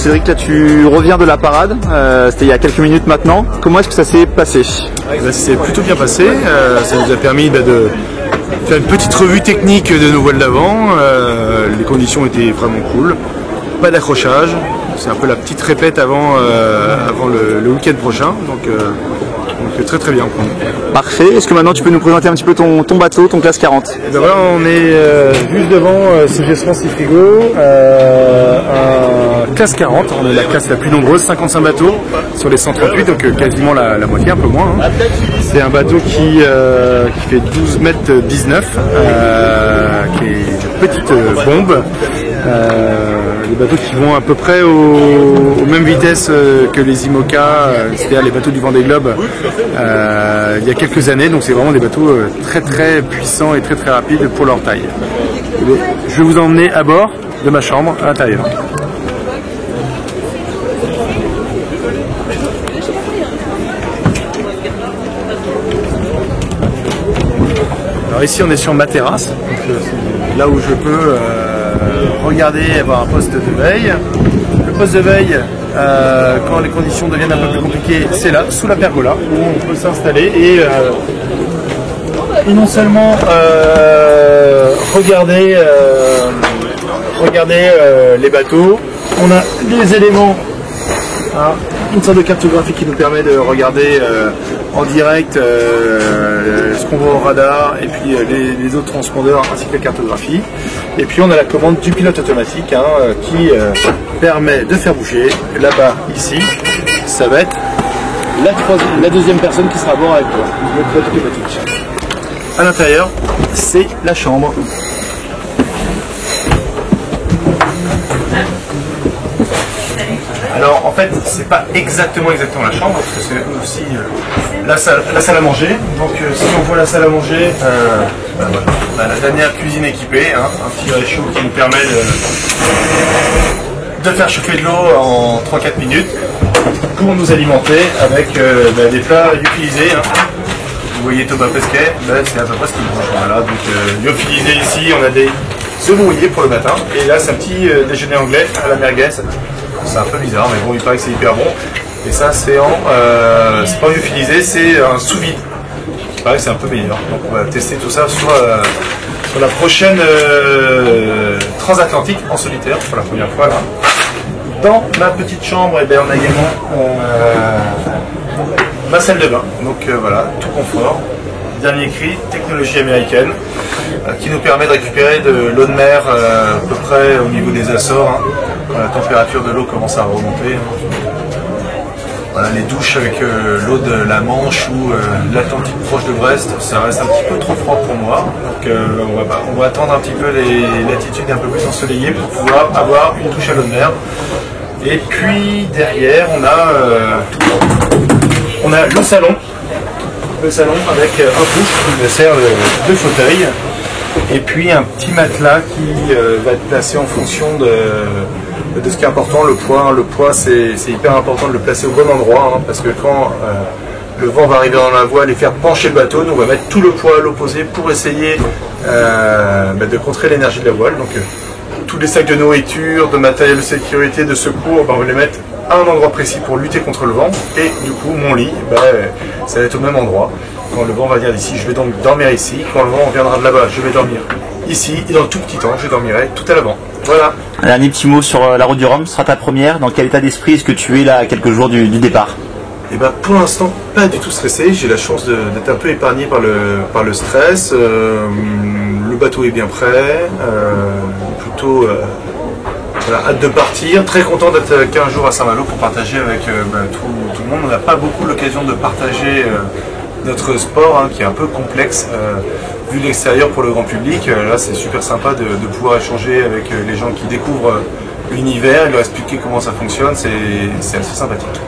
Cédric, là tu reviens de la parade, c'était il y a quelques minutes maintenant. Comment est-ce que ça s'est passé? Ça s'est plutôt bien passé, ça nous a permis de faire une petite revue technique de nos voiles d'avant. Les conditions étaient vraiment cool, pas d'accrochage, c'est un peu la petite répète avant le week-end prochain, donc très très bien. Parfait, est-ce que maintenant tu peux nous présenter un petit peu ton bateau, ton classe 40? Et ben voilà, on est juste devant CGS France Frigo, un classe 40, on est la classe la plus nombreuse, 55 bateaux sur les 138, donc quasiment la moitié, un peu moins. Hein. C'est un bateau qui fait 12 mètres 19, qui est une petite bombe. Des bateaux qui vont à peu près aux mêmes vitesses que les IMOCA, c'est-à-dire les bateaux du Vendée Globe il y a quelques années, donc c'est vraiment des bateaux très très puissants et très très rapides pour leur taille. Je vais vous emmener à bord de ma chambre à l'intérieur. Alors ici on est sur ma terrasse, donc, là où je peux regarder, avoir un poste de veille. Le poste de veille, quand les conditions deviennent un peu plus compliquées, c'est là, sous la pergola, où on peut s'installer et non seulement regarder les bateaux, on a des éléments, hein, une sorte de cartographie qui nous permet de regarder en direct ce qu'on voit au radar et puis les autres transpondeurs ainsi que la cartographie. Et puis on a la commande du pilote automatique qui permet de faire bouger. Là-bas, ici, ça va être la deuxième personne qui sera à bord avec toi, le pilote automatique. À l'intérieur, c'est la chambre. Alors en fait, c'est pas exactement la chambre, parce que c'est aussi la salle à manger. Donc si on voit la salle à manger, on a la dernière cuisine équipée, hein, un petit réchaud qui nous permet de faire chauffer de l'eau en 3-4 minutes pour nous alimenter avec des plats lyophilisés. Hein. Vous voyez Thomas Pesquet, c'est à peu près ce qu'il mange. Voilà, donc lyophilisé ici, on a des œufs brouillés pour le matin, et là c'est un petit déjeuner anglais à la merguez. C'est un peu bizarre, mais bon, il paraît que c'est hyper bon. Et ça, c'est c'est pas lyophilisé, c'est un sous-vide. Il paraît que c'est un peu meilleur. Donc on va tester tout ça sur la prochaine transatlantique en solitaire, pour la première fois là. Dans ma petite chambre, eh bien, on a également ma salle de bain. Donc voilà, tout confort. Dernier cri, technologie américaine, qui nous permet de récupérer de l'eau de mer à peu près au niveau des Açores, hein, quand la température de l'eau commence à remonter. Voilà, les douches avec l'eau de la Manche ou l'Atlantique proche de Brest, ça reste un petit peu trop froid pour moi. Donc on va attendre un petit peu les latitudes un peu plus ensoleillées pour pouvoir avoir une douche à l'eau de mer. Et puis derrière, on a le salon. Le salon avec un couche qui me sert de fauteuil et puis un petit matelas qui va être placé en fonction de ce qui est important, le poids. Le poids, c'est hyper important de le placer au bon endroit, hein, parce que quand le vent va arriver dans la voile et faire pencher le bateau, nous on va mettre tout le poids à l'opposé pour essayer de contrer l'énergie de la voile. Donc tous les sacs de nourriture, de matériel de sécurité, de secours, on va les mettre à un endroit précis pour lutter contre le vent, et du coup mon lit, ça va être au même endroit. Quand le vent va venir d'ici, je vais donc dormir ici. Quand le vent viendra de là-bas, je vais dormir ici, et dans le tout petit temps, je dormirai tout à l'avant. Voilà. Un dernier petit mot sur la route du Rhum, ce sera ta première. Dans quel état d'esprit est-ce que tu es là à quelques jours du départ? Et pour l'instant, pas du tout stressé. J'ai la chance d'être un peu épargné par le stress. Le bateau est bien prêt. Plutôt voilà, hâte de partir. Très content d'être 15 jours à Saint-Malo pour partager avec tout le monde. On n'a pas beaucoup l'occasion de partager notre sport, hein, qui est un peu complexe vu de l'extérieur pour le grand public. Là, c'est super sympa de pouvoir échanger avec les gens qui découvrent l'univers et leur expliquer comment ça fonctionne. C'est assez sympathique.